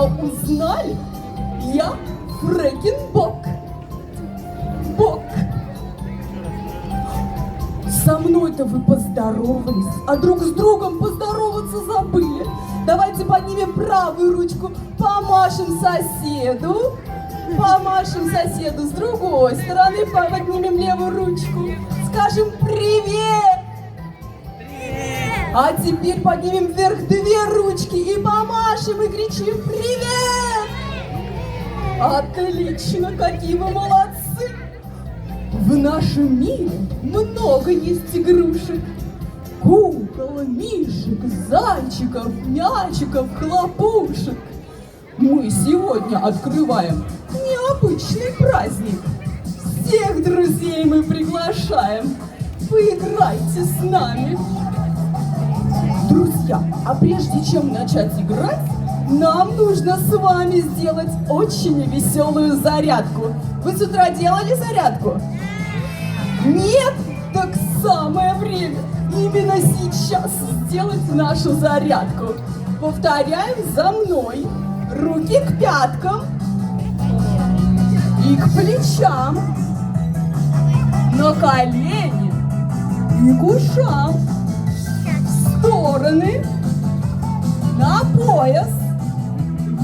меня узнали? Я Фрэкенбок. Бок. Со мной-то вы поздоровались, а друг с другом поздороваться забыли. Давайте поднимем правую ручку, помашем соседу. Помашем соседу с другой стороны, поднимем левую ручку. Скажем привет. А теперь поднимем вверх две ручки и помашем, и кричим привет! Отлично, какие вы молодцы! В нашем мире много есть игрушек. Кукол, мишек, зайчиков, мячиков, хлопушек. Мы сегодня открываем необычный праздник. Всех друзей мы приглашаем. Поиграйте с нами. Друзья, а прежде чем начать играть, нам нужно с вами сделать очень веселую зарядку. Вы с утра делали зарядку? Нет? Так самое время именно сейчас сделать нашу зарядку. Повторяем за мной. Руки к пяткам и к плечам, на колени и к ушам, в стороны, на пояс,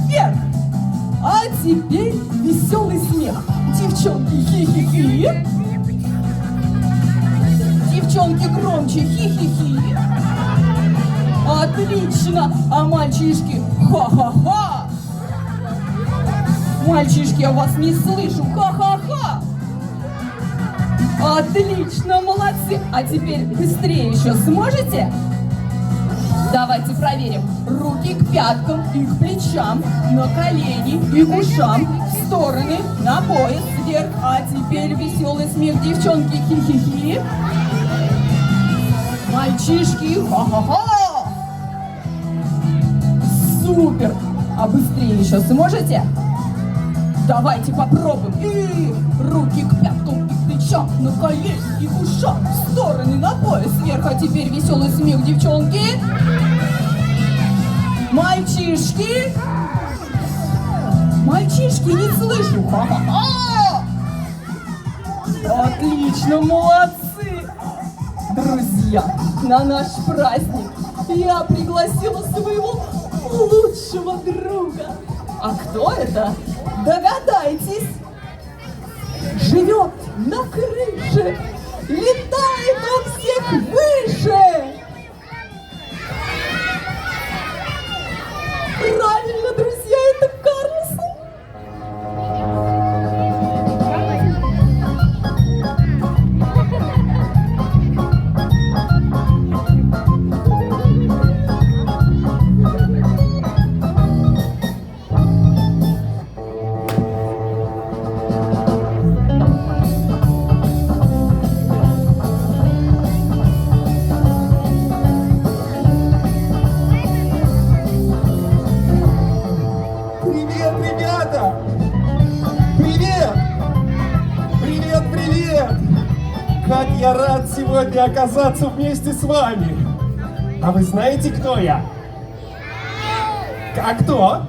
вверх. А теперь веселый смех. Девчонки, хи-хи-хи. Девчонки, громче, хи-хи-хи. Отлично. А мальчишки, ха-ха-ха. Мальчишки, я вас не слышу. Ха-ха-ха. Отлично, молодцы. А теперь быстрее еще сможете? Давайте проверим. Руки к пяткам и к плечам, на колени и к ушам, в стороны, на пояс, вверх. А теперь веселый смех. Девчонки, хи-хи-хи. Мальчишки, ха-ха-ха. Супер. А быстрее еще сможете? Давайте попробуем. И руки к пяткам и к плечам, на колени и к ушам, в стороны, на пояс, вверх. А теперь веселый смех, девчонки. Мальчишки. Мальчишки, не слышу. Ха-ха-ха. Отлично, молодцы. Друзья, на наш праздник я пригласила своего лучшего друга. А кто это? Догадайтесь. Живет на крыше, летает он всех выше. Правильно, друзья, это Карлсон. Как я рад сегодня оказаться вместе с вами! А вы знаете, кто я? А кто?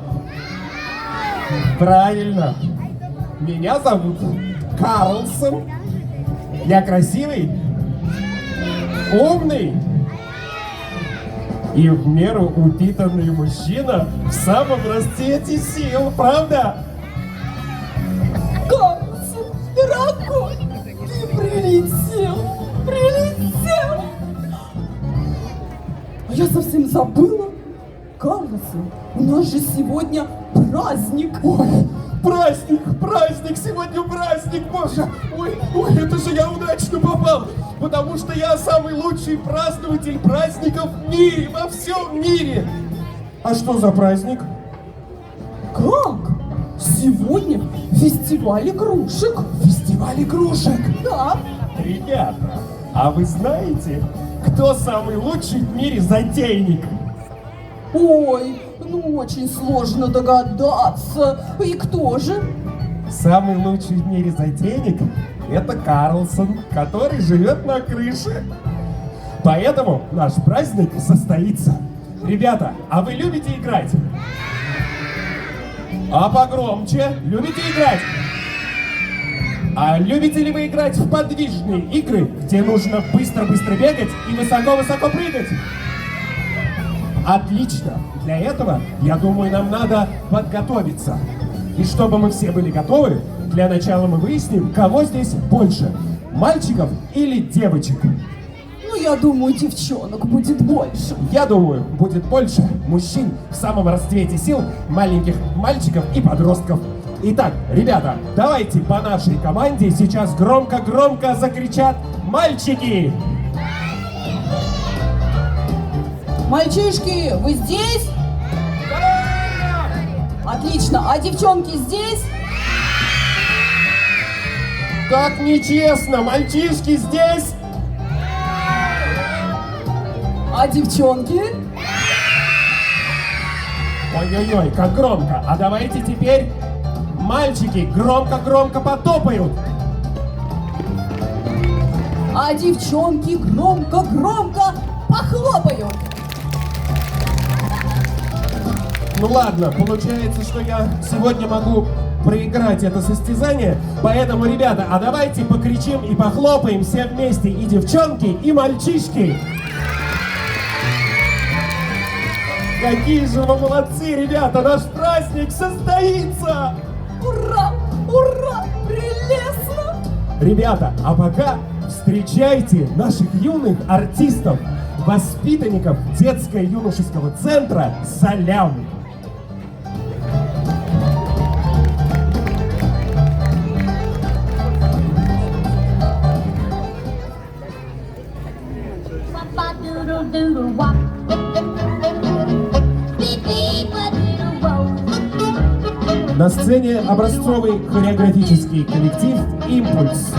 Правильно! Меня зовут Карлсон. Я красивый, умный и в меру упитанный мужчина в самом расцвете сил, правда? Карлсон, дорогой, ты прилетел, прилетел. А я совсем забыла. Карлсон, у нас же сегодня праздник. Ой, праздник, праздник, сегодня праздник, боже. Ой, это же я удачно попал, потому что я самый лучший празднователь праздников в мире, во всем мире. А что за праздник? Как? Сегодня фестиваль игрушек. Фестиваль игрушек? Да. Ребята, а вы знаете, кто самый лучший в мире затейник? Ой, ну очень сложно догадаться. И кто же? Самый лучший в мире затейник – это Карлсон, который живет на крыше. Поэтому наш праздник состоится. Ребята, а вы любите играть? А погромче. Любите играть? А любите ли вы играть в подвижные игры, где нужно быстро-быстро бегать и высоко-высоко прыгать? Отлично! Для этого, я думаю, нам надо подготовиться. И чтобы мы все были готовы, для начала мы выясним, кого здесь больше. Мальчиков или девочек? Ну, я думаю, девчонок будет больше. Я думаю, будет больше мужчин в самом расцвете сил, маленьких мальчиков и подростков. Итак, ребята, давайте по нашей команде сейчас громко-громко закричат «Мальчики!». Мальчишки, вы здесь? Отлично. А девчонки здесь? Так нечестно! Мальчишки здесь! А девчонки? Ой-ой-ой, как громко! А давайте теперь мальчики громко-громко потопают! А девчонки громко-громко похлопают! Ну ладно, получается, что я сегодня могу проиграть это состязание, поэтому, ребята, а давайте покричим и похлопаем все вместе, и девчонки, и мальчишки! Какие же вы молодцы, ребята! Наш праздник состоится! Ура! Ура! Прелестно! Ребята, а пока встречайте наших юных артистов, воспитанников детско-юношеского центра «Салям». На сцене образцовый хореографический коллектив «Импульс».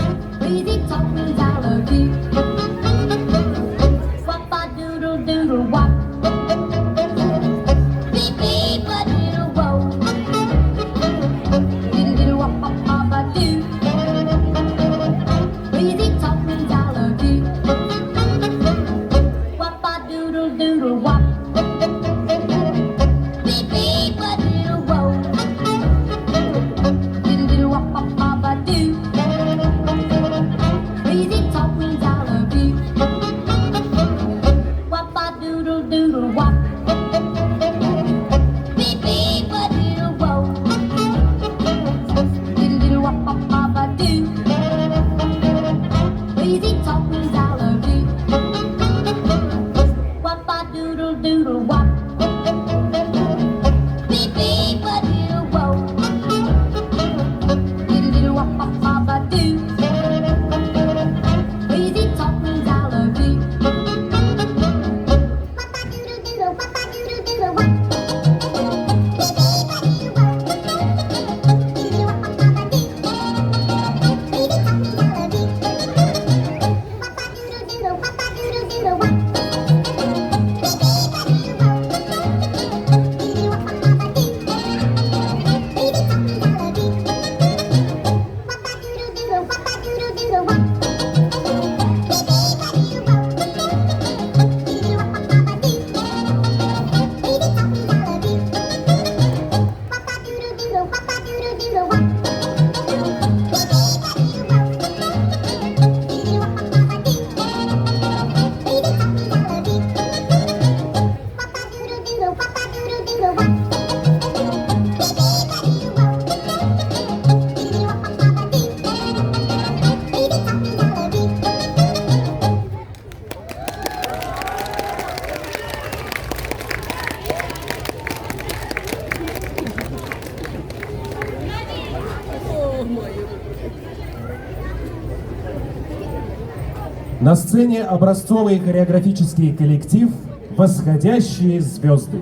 На сцене образцовый хореографический коллектив «Восходящие звезды».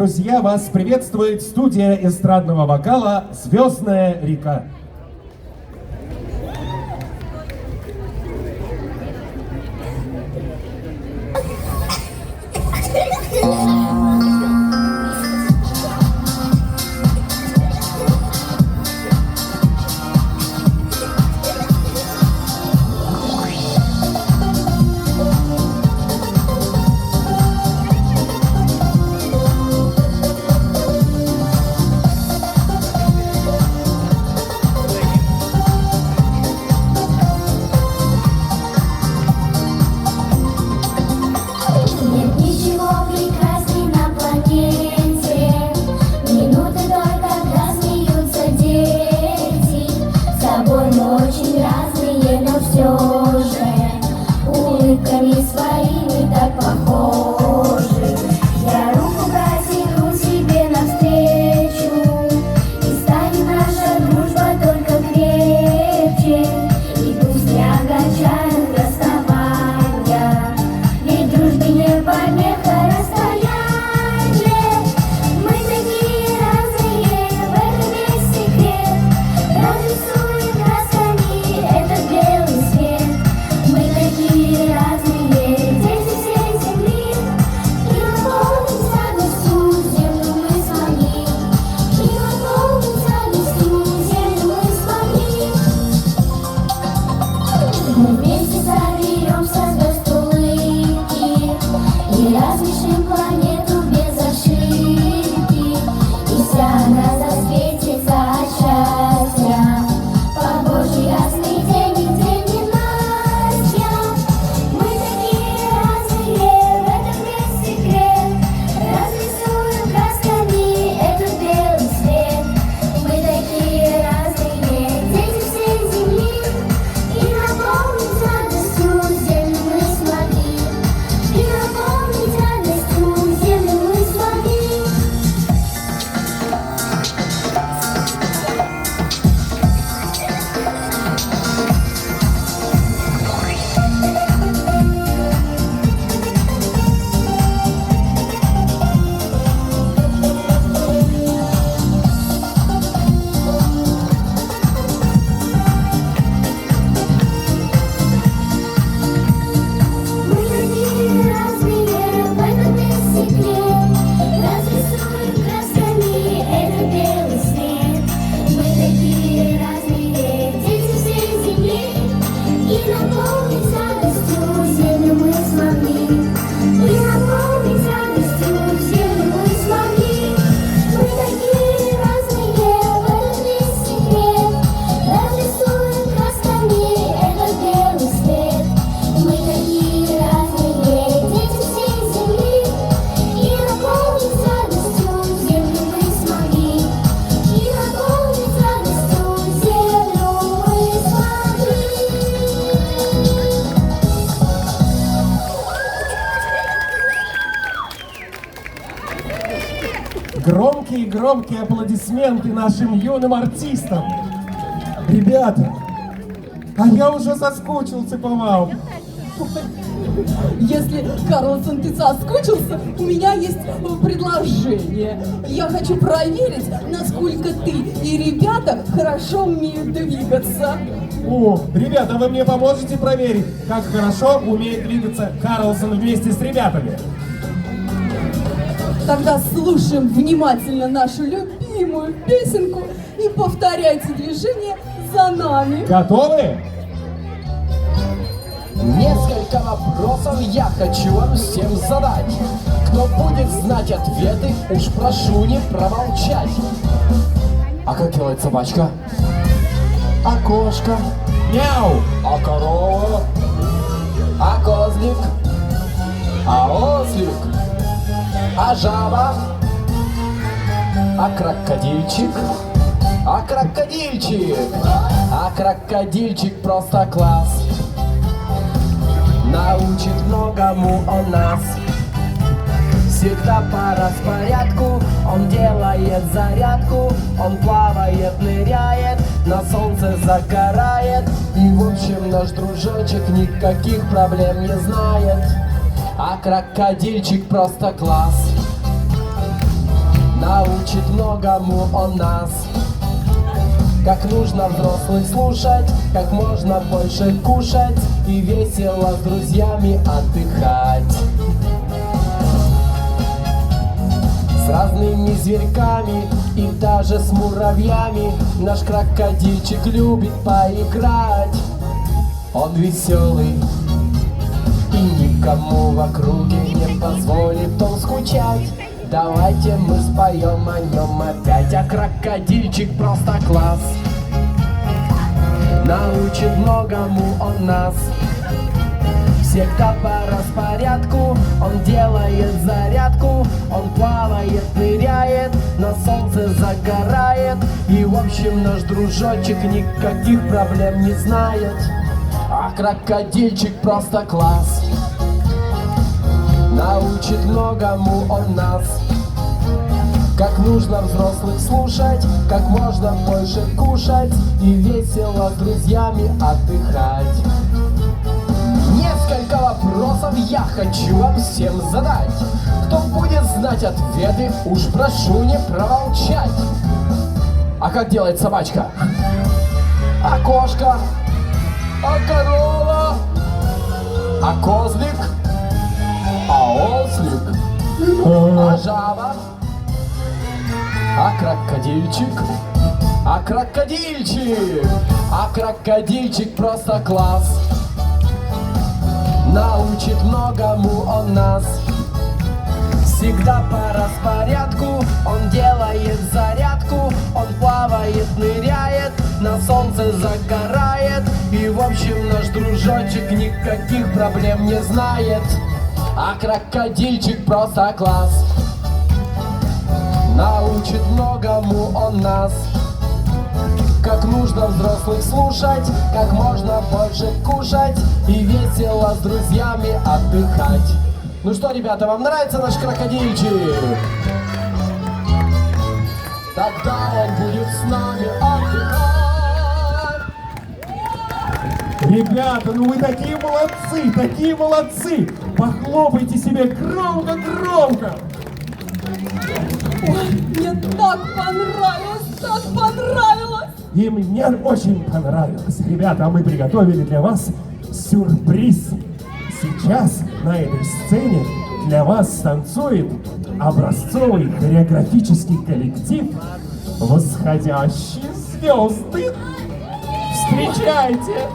друзья, вас приветствует студия эстрадного вокала «Звездная река». Нет ничего прекрасней на планете. Минуты только, когда смеются дети. С собой мы очень разные, но все же улыбками своими так похожи. Я руку протяну тебе навстречу, и станет наша дружба только крепче. И пусть не огорчают расставания, ведь дружбе не помеха расстояние. Мы такие разные, в этом весь секрет. Разрисуем красками этот белый свет. Мы такие разные, дети всей земли. И наполним радостью землю мы смогли. И наполним радостью землю мы смогли. Мы вместе соберемся звезд улыбки и размешим планету без ошибки. И вся она засветится от счастья. По Божьей ясный день и день ненастья. Мы такие разные, в этом весь секрет. Разрисуем красками этот белый свет. Мы такие разные, дети всей земли. И наполнить радостью землю мы смогли. И наполнить радостью землю мы смогли. Мы такие разные, в этом весь секрет. Разрисуем красками этот белый свет. Мы такие разные, дети всей земли. И наполнить радостью землю мы смогли. И наполнить радостью землю мы смогли. Мы такие разные, в этом весь секрет. Разрисуем красками этот белый свет. Мы такие разные, дети всей земли. И наполнить радостью землю мы смогли. И наполнить радостью землю мы смогли. Громкие аплодисменты нашим юным артистам. Ребята, а я уже соскучился по вам. Если, Карлсон, ты соскучился, у меня есть предложение. Я хочу проверить, насколько ты и ребята хорошо умеют двигаться. О, ребята, вы мне поможете проверить, как хорошо умеет двигаться Карлсон вместе с ребятами? Тогда слушаем внимательно нашу любимую песенку и повторяйте движение за нами. Готовы? Несколько вопросов я хочу вам всем задать. Кто будет знать ответы, уж прошу не промолчать. А как делает собачка? А кошка? Мяу! А корова? А козлик? А ослик? А жаба? А крокодильчик? А крокодильчик? А крокодильчик просто класс. Научит многому он нас. Всегда по распорядку он делает зарядку. Он плавает, ныряет, на солнце загорает. И в общем наш дружочек никаких проблем не знает. А крокодильчик просто класс. научит многому он нас. Как нужно взрослых слушать, как можно больше кушать и весело с друзьями отдыхать. С разными зверьками и даже с муравьями наш крокодильчик любит поиграть. Он веселый и никому в округе не позволит он скучать. Давайте мы споем о нем опять, а крокодильчик просто класс. Научит многому он нас. Всегда по распорядку он делает зарядку. Он плавает, ныряет, на солнце загорает. И в общем наш дружочек никаких проблем не знает. А крокодильчик просто класс. Научит многому он нас. Как нужно взрослых слушать, как можно больше кушать и весело с друзьями отдыхать. Несколько вопросов я хочу вам всем задать. Кто будет знать ответы, уж прошу не промолчать. А как делает собачка? А кошка? А корова? А козлик? А ослик? А жаба? А крокодильчик? А крокодильчик? А крокодильчик просто класс. Научит многому он нас. Всегда по распорядку он делает зарядку. Он плавает, ныряет, на солнце загорает. И в общем наш дружочек никаких проблем не знает. А крокодильчик просто класс. Научит многому он нас. Как нужно взрослых слушать, как можно больше кушать и весело с друзьями отдыхать. Ну что, ребята, вам нравится наш крокодильчик? Тогда он будет с нами отдыхать. Ребята, ну вы такие молодцы, такие молодцы! Похлопайте себе громко-громко! Ой, мне так понравилось, так понравилось! И мне очень понравилось. Ребята, а мы приготовили для вас сюрприз. Сейчас на этой сцене для вас танцует образцовый хореографический коллектив «Восходящие звезды». Встречайте!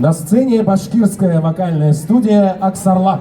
На сцене башкирская вокальная студия «Аксарлак».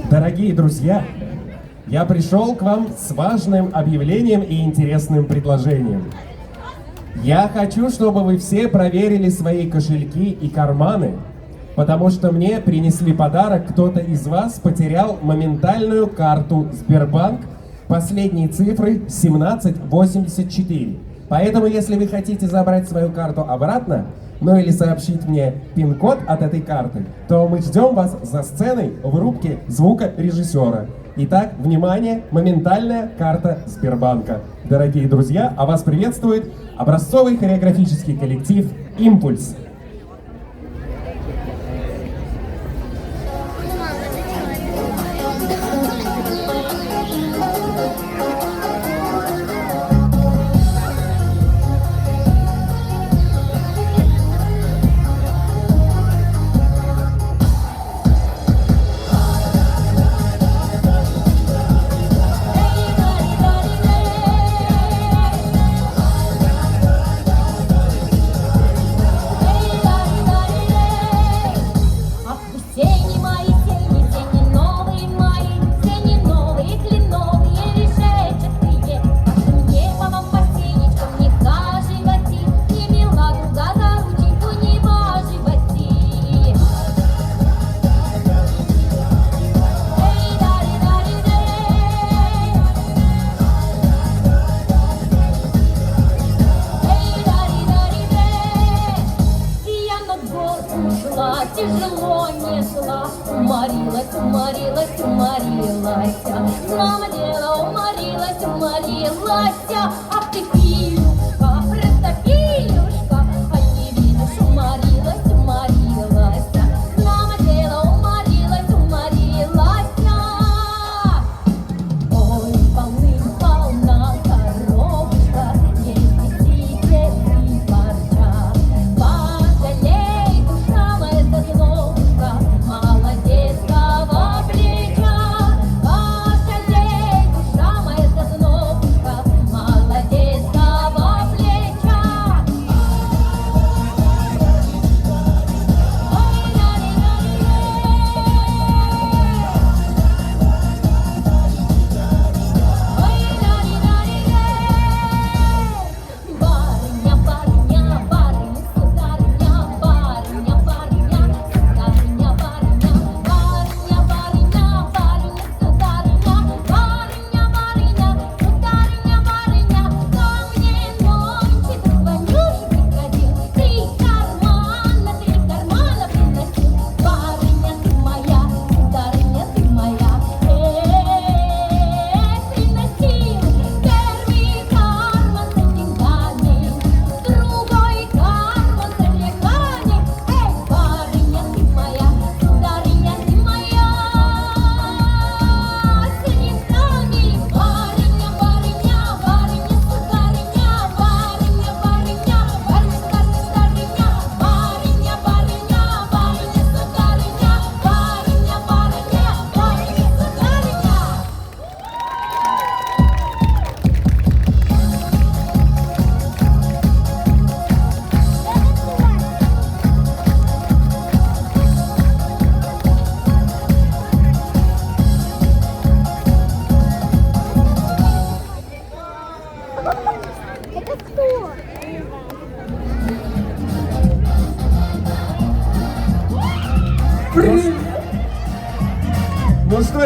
Дорогие друзья, я пришел к вам с важным объявлением и интересным предложением. Я хочу, чтобы вы все проверили свои кошельки и карманы, потому что мне принесли подарок. Кто-то из вас потерял моментальную карту Сбербанк, последние цифры 1784. Поэтому, если вы хотите забрать свою карту обратно, ну или сообщить мне пин-код от этой карты, то мы ждем вас за сценой в рубке звукорежиссера. Итак, внимание, моментальная карта Сбербанка. Дорогие друзья, а вас приветствует образцовый хореографический коллектив «Импульс». Тяжело несла, уморилась, уморилась, уморилась. Мама дело уморилась, уморилась. Ах ты, Пилюшка, Пилюшка, а не видишь, уморилась, уморилась. Мама дело уморилась, уморилась. Ой, полным-полна коробушка, есть птицы и парча. Пожалей, душа моя, заглушка, молодецкого плеча. Пожалей, душа моя, заглушка, молодецкого плеча.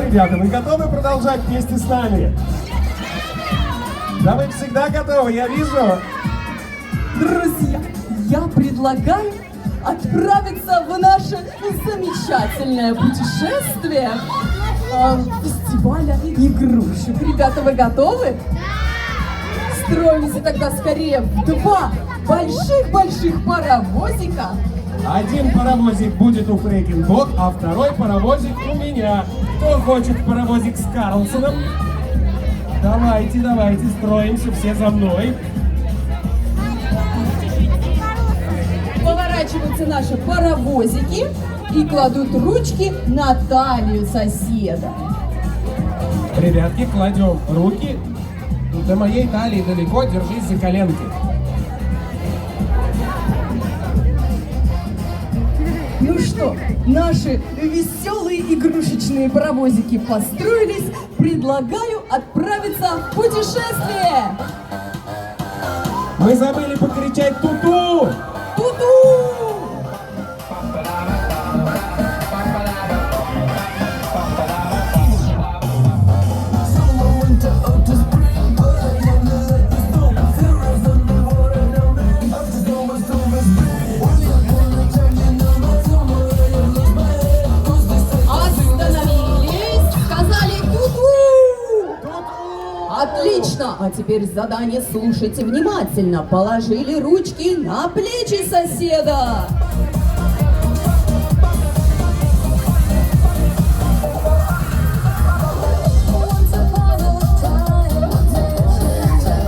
ребята, вы готовы продолжать вместе с нами? Да вы всегда готовы, я вижу. Друзья, я предлагаю отправиться в наше замечательное путешествие фестиваля игрушек. Ребята, вы готовы? Строимся тогда скорее в два больших-больших паровозика. Один паровозик будет у Фрейкенбок, а второй паровозик у меня. Кто хочет паровозик с Карлсоном? Давайте, строимся все за мной. Поворачиваются наши паровозики и кладут ручки на талию соседа. Ребятки, кладем руки. До моей талии далеко, держись за коленки. Ну что, наши веселые игрушечные паровозики построились. Предлагаю отправиться в путешествие. Мы забыли покричать ту-ту! Ту-ту! Остановились, сказали ту-ту! Отлично! А теперь задание слушайте внимательно. Положили ручки на плечи соседа.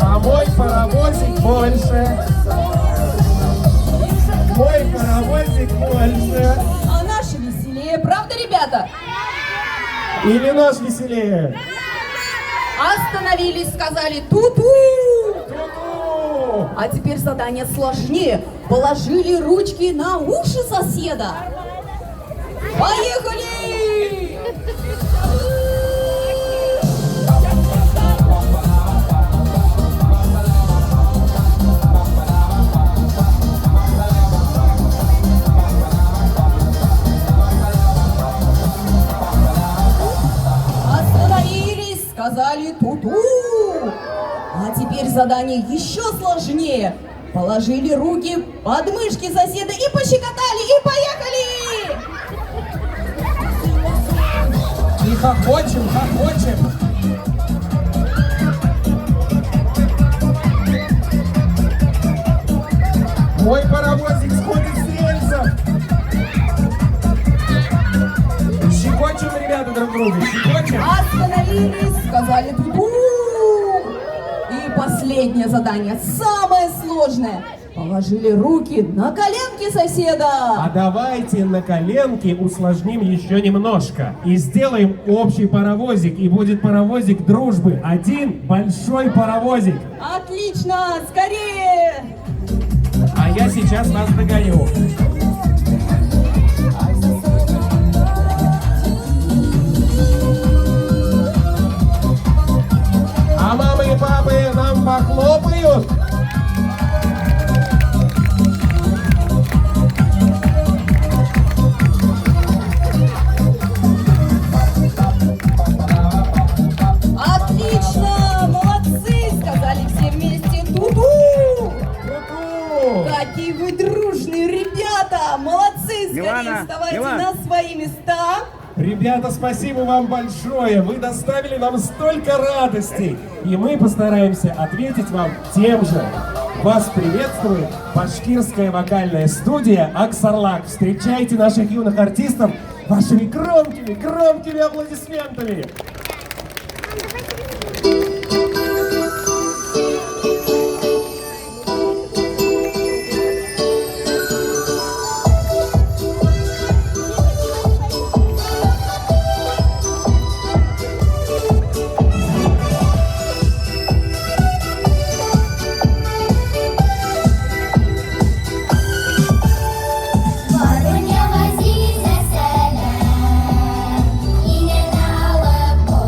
А мой паровозик больше. Мой паровозик больше. А наши веселее, правда, ребята? Или наш веселее? Остановились, сказали ту-ту! Ту-ту! А теперь задание сложнее. Положили ручки на уши соседа. Поехали! Остановились, сказали ту-ту. А теперь задание еще сложнее. Положили руки под мышки соседа и пощекотали, и поехали! И хохочем. Мой паровозик сходит с рельсов. Щекочем, ребята, друг друга, щекочем. Остановились, сказали ту-ту. И последнее задание, самое сложное. Положили руки на коленки соседа. А давайте на коленке усложним еще немножко. И сделаем общий паровозик. И будет паровозик дружбы. Один большой паровозик. Отлично, скорее! А я сейчас вас догоню. А мамы и папы нам похлопают. Отлично, молодцы, сказали все вместе ту-ту. Ту-ту. Какие вы дружные ребята, молодцы, скорее Милана, вставайте Милана. на свои места. Ребята, спасибо вам большое. Вы доставили нам столько радостей. И мы постараемся ответить вам тем же. Вас приветствует башкирская вокальная студия «Аксарлак». Встречайте наших юных артистов вашими громкими аплодисментами. Воронья возится селя, и не на лапу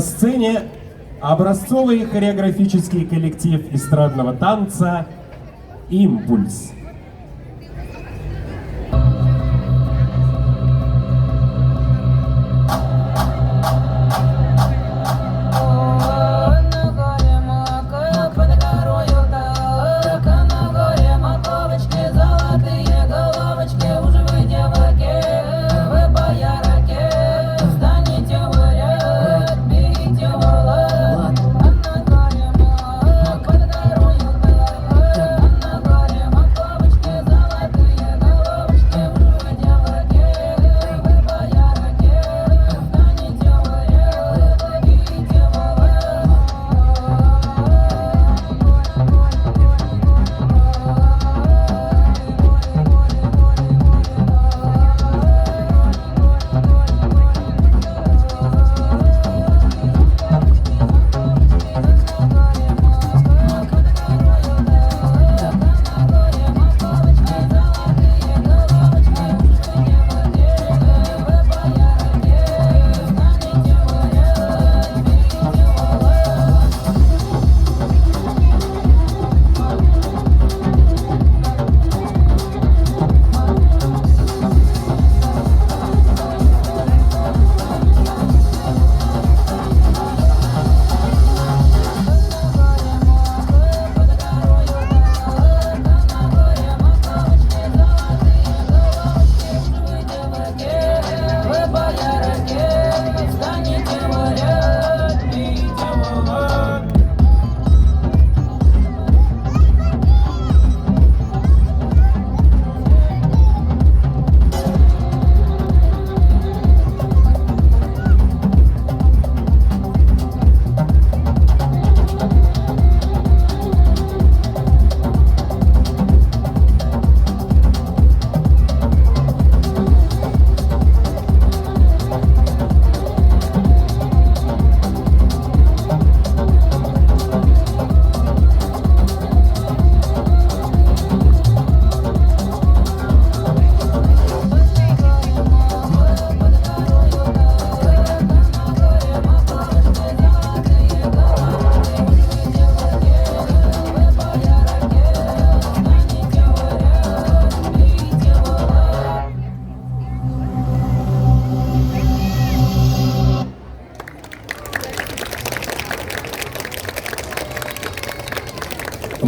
На сцене образцовый хореографический коллектив эстрадного танца «Импульс».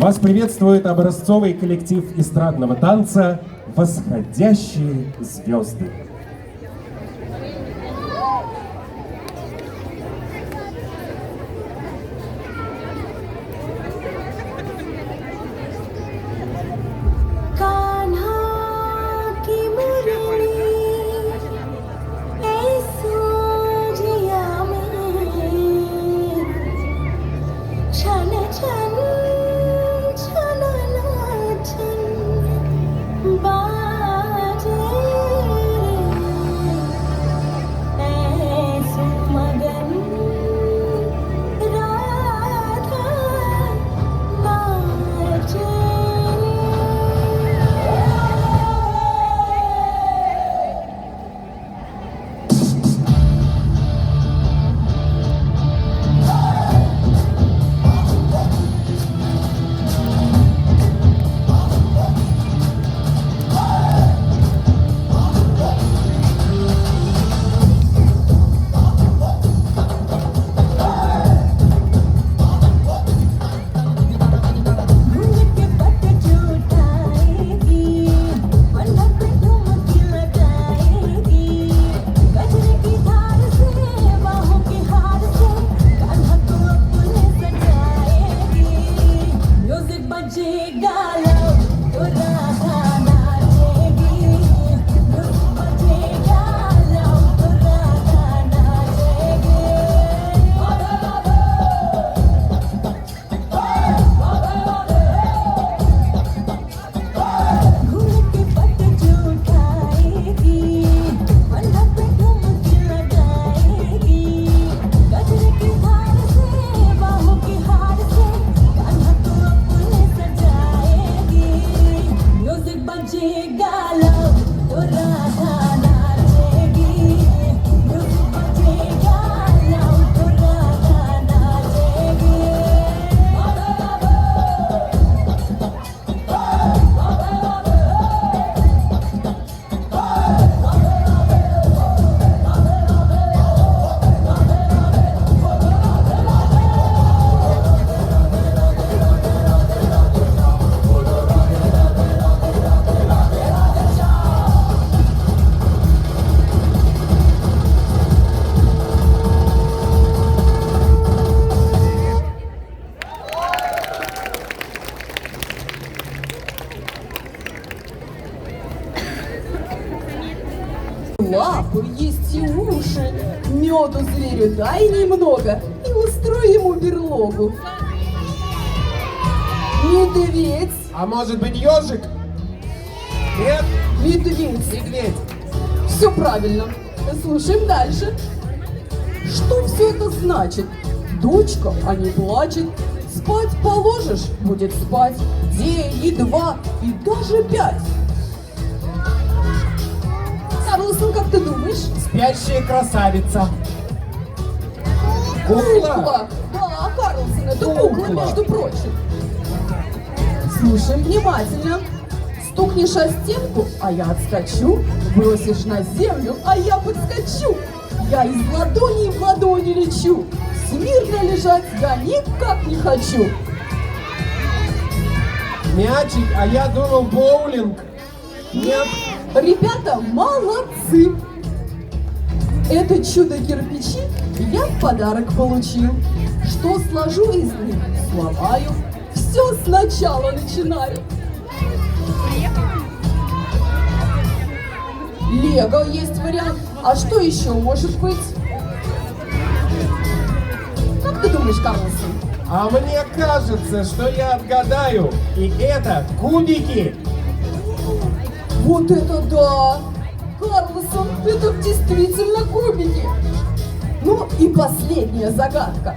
Вас приветствует образцовый коллектив эстрадного танца «Восходящие звезды». лапы, есть и уши. Меду зверю дай немного и устрой ему берлогу. Медведь, А может быть ежик? Нет? медведь. Медведь. Все правильно. Слушаем дальше. Что все это значит? Дочка, а не плачет. Спать положишь, будет спать. День и два, и даже 5. Карлсон, как ты думаешь? Спящая красавица. Кукла. Да, Карлсон, это Кукла. кукла, между прочим. Слушаем внимательно. Стукнешь о стенку, а я отскочу. Бросишь на землю, а я подскочу. Я из ладони в ладони лечу. Смирно лежать я никак не хочу. Мячик, а я думал боулинг. Нет. Ребята, молодцы! Это чудо-кирпичи я в подарок получил. Что сложу из них, сломаю. Все сначала начинаю. Лего есть вариант. А что еще может быть? Как ты думаешь, Карлсон? А мне кажется, что я отгадаю. И это кубики. Вот это да! Карлсон, это действительно кубики! Ну и последняя загадка.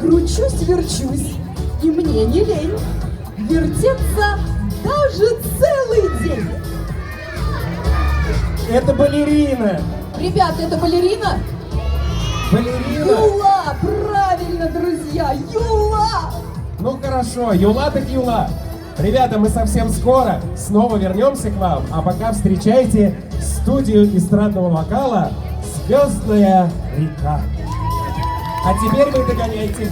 Кручусь-верчусь, и мне не лень. Вертеться даже целый день. Это балерина. Ребята, это балерина? Балерина. Юла! Правильно, друзья! Юла! Ну хорошо, юла так юла. Ребята, мы совсем скоро снова вернемся к вам, а пока встречайте студию эстрадного вокала «Звездная река». А теперь вы догоняйте.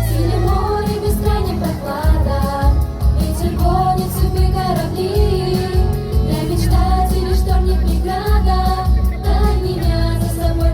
Синее море бескрайней прохлада, ветер гонит судьбы корабли. Для мечтателей шторм не преграда, дай меня за собой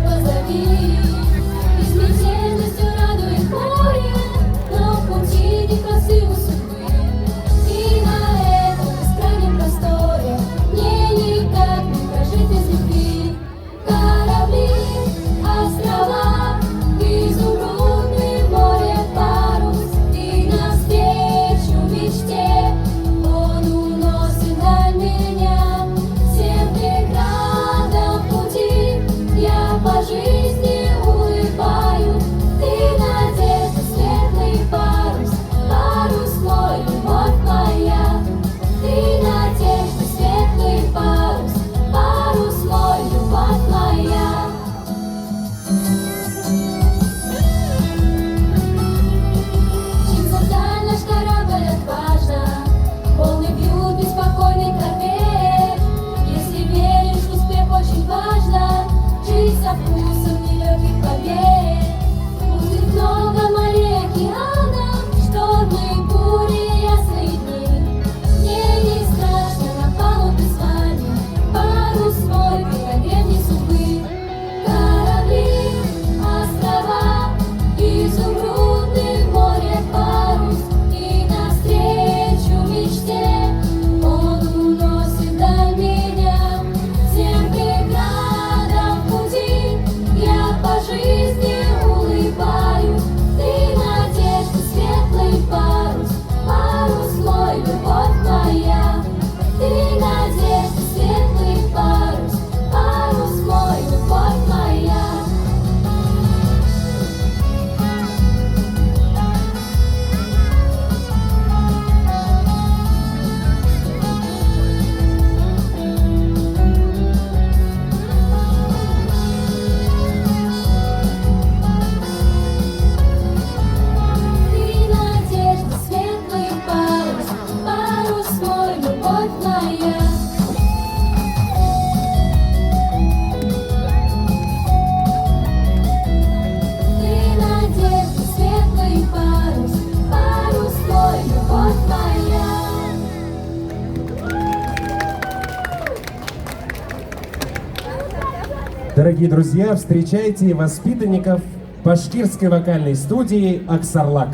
Дорогие друзья, встречайте воспитанников башкирской вокальной студии «Аксарлак».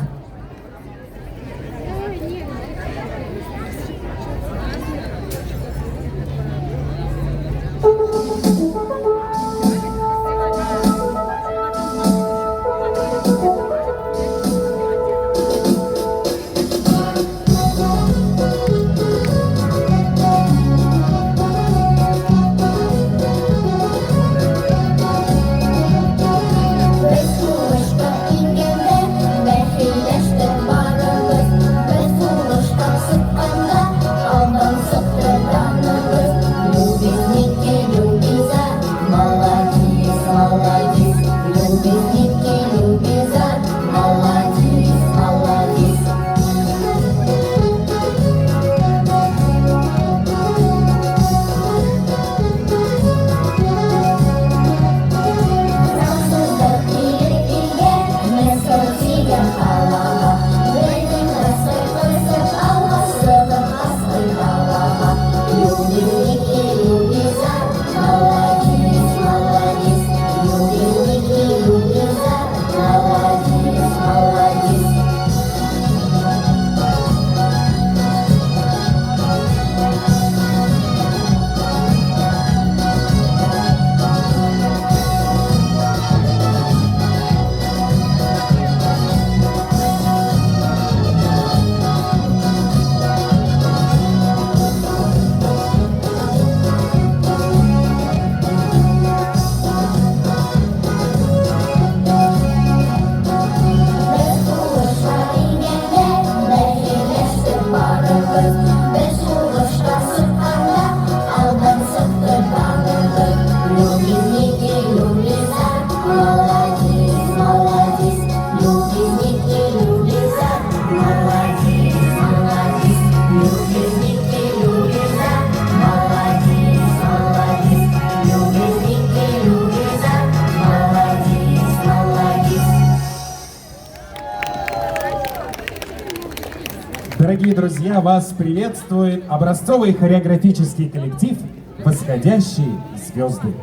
Дорогие друзья, вас приветствует образцовый хореографический коллектив «Восходящие звезды».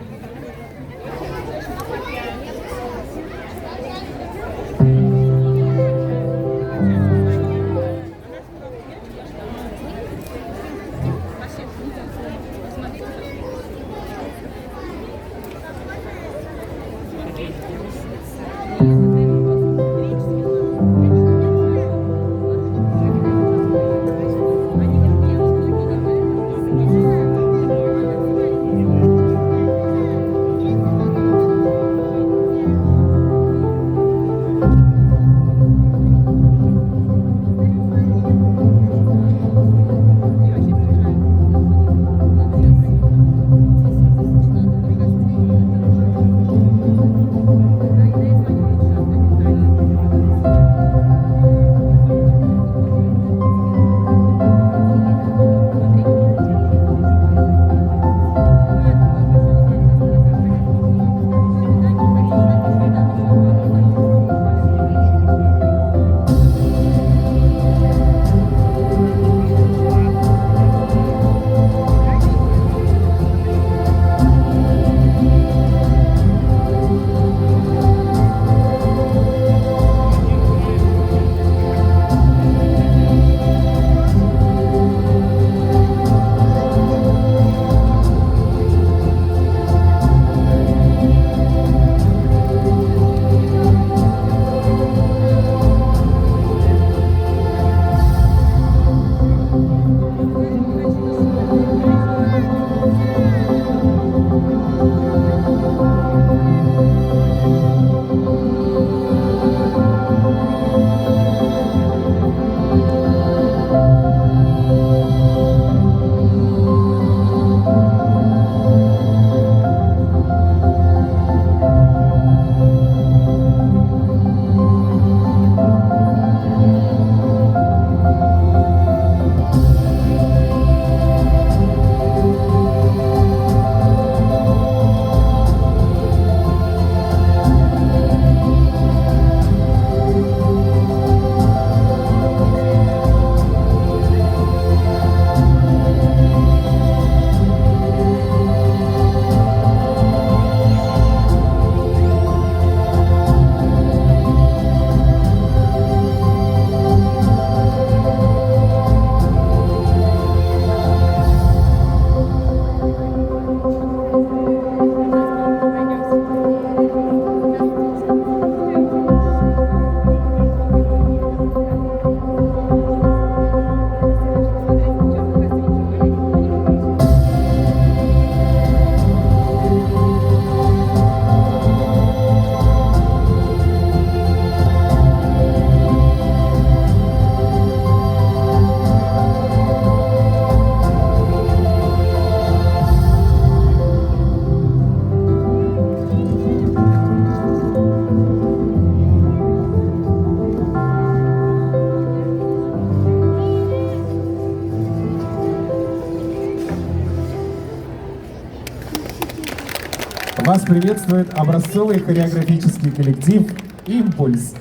Вас приветствует образцовый хореографический коллектив «Импульс».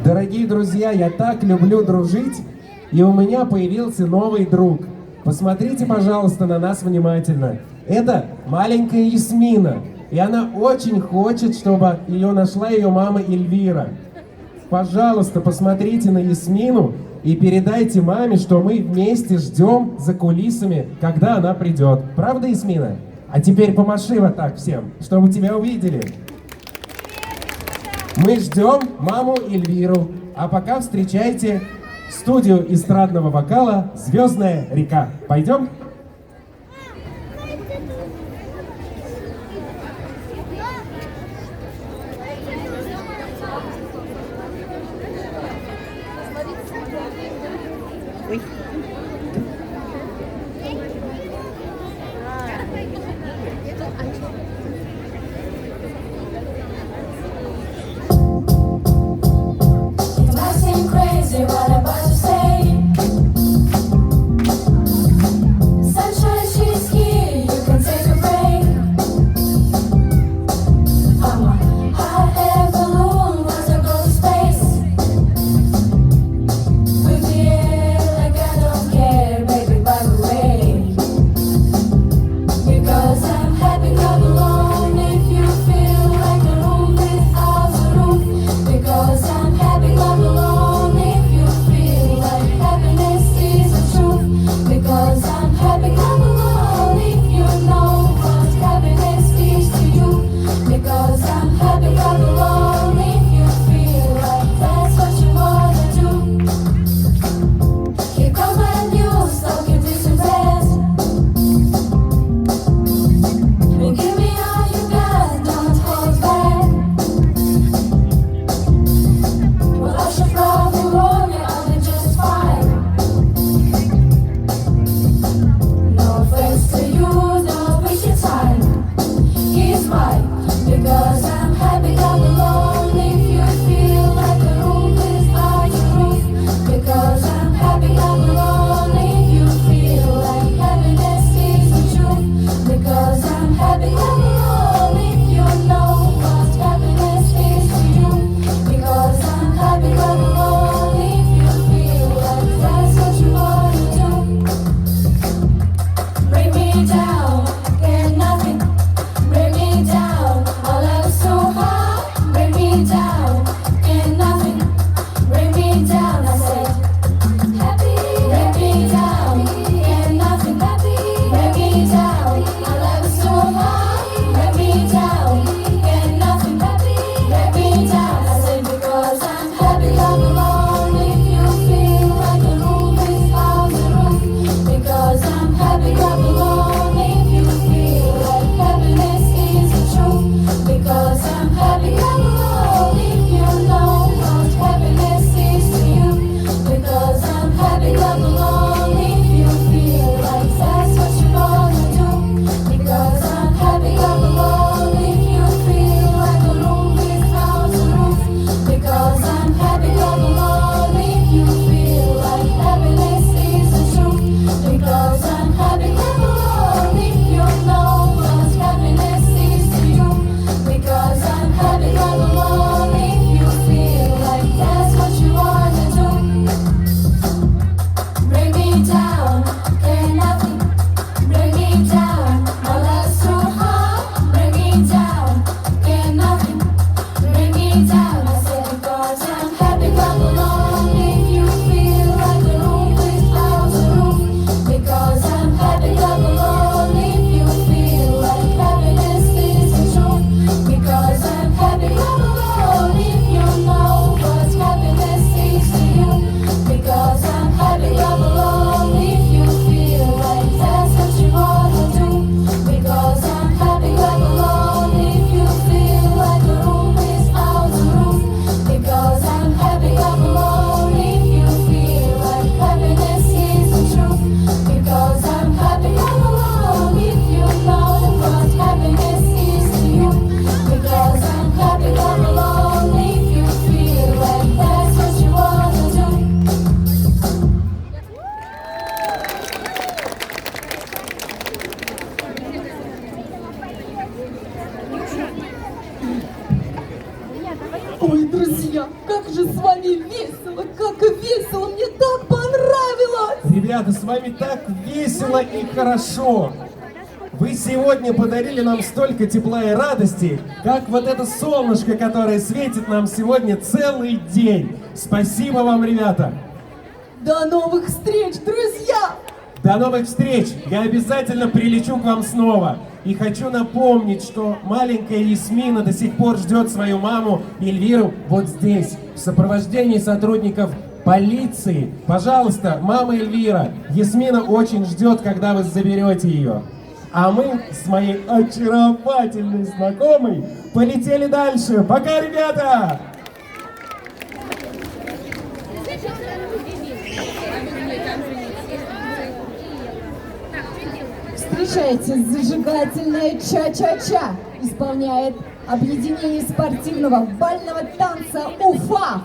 Дорогие друзья, я так люблю дружить, и у меня появился новый друг. Посмотрите, пожалуйста, на нас внимательно. Это маленькая Ясмина, и она очень хочет, чтобы ее нашла ее мама Эльвира. Пожалуйста, посмотрите на Ясмину и передайте маме, что мы вместе ждем за кулисами, когда она придет. Правда, Ясмина? А теперь помаши вот так всем, чтобы тебя увидели. Мы ждем маму Эльвиру. А пока встречайте студию эстрадного вокала «Звездная река». Пойдем? It might seem crazy what I'm about to say. Sunshine, she's here, you can take a break. I'm a hot air balloon once I go to space. With the air like I don't care, baby, by the way. Because I'm happy, clap along. down, my love is so high. Break me down, get nothing happy. Break me down, I say because I'm happy. Clap along if you feel like the roof is out the roof. Because I'm happy. Clap along if you feel like happiness is the truth. Because I'm happy. Clap along if you know what happiness is to you. Because I'm happy. Clap along if you feel like that's what you wanna do. Because I'm happy. Clap along if you feel like the roof is out the roof. Because I'm happy. Clap along if you feel like happiness is the truth. Because I'm happy. Clap along if you know what happiness is to you. Because I'm happy. Clap along if you feel like that's what you wanna do. Bring me down, can nothing bring me down. My love's so hard. Bring me down, can nothing bring me down. I said because I'm happy. Clap along if you feel like the roof is out the roof. Because I'm happy. Clap along if you feel like happiness is the truth. Because I'm happy. Clap along if you know what happiness is to you. Because I'm happy. Clap along if you feel like that's what you wanna do. Because I'm happy. Clap along if you feel like the roof is out the roof. Because I'm happy. Clap along if you feel like happiness is the truth. Because I'm happy. Clap along if you know what happiness is to you. Because I'm happy. Clap along if you feel like that's what you wanna do. Ой, друзья, как же с вами весело, как весело, мне так понравилось! Ребята, с вами так весело и хорошо. Вы сегодня подарили нам столько тепла и радости, как вот это солнышко, которое светит нам сегодня целый день. Спасибо вам, ребята. До новых встреч, друзья! До новых встреч! Я обязательно прилечу к вам снова. И хочу напомнить, что маленькая Ясмина до сих пор ждет свою маму Эльвиру вот здесь, в сопровождении сотрудников полиции. Пожалуйста, мама Эльвира, Ясмина очень ждет, когда вы заберете ее. А мы с моей очаровательной знакомой полетели дальше. Пока, ребята! Встречайте, зажигательная ча-ча-ча исполняет объединение спортивного бального танца Уфа.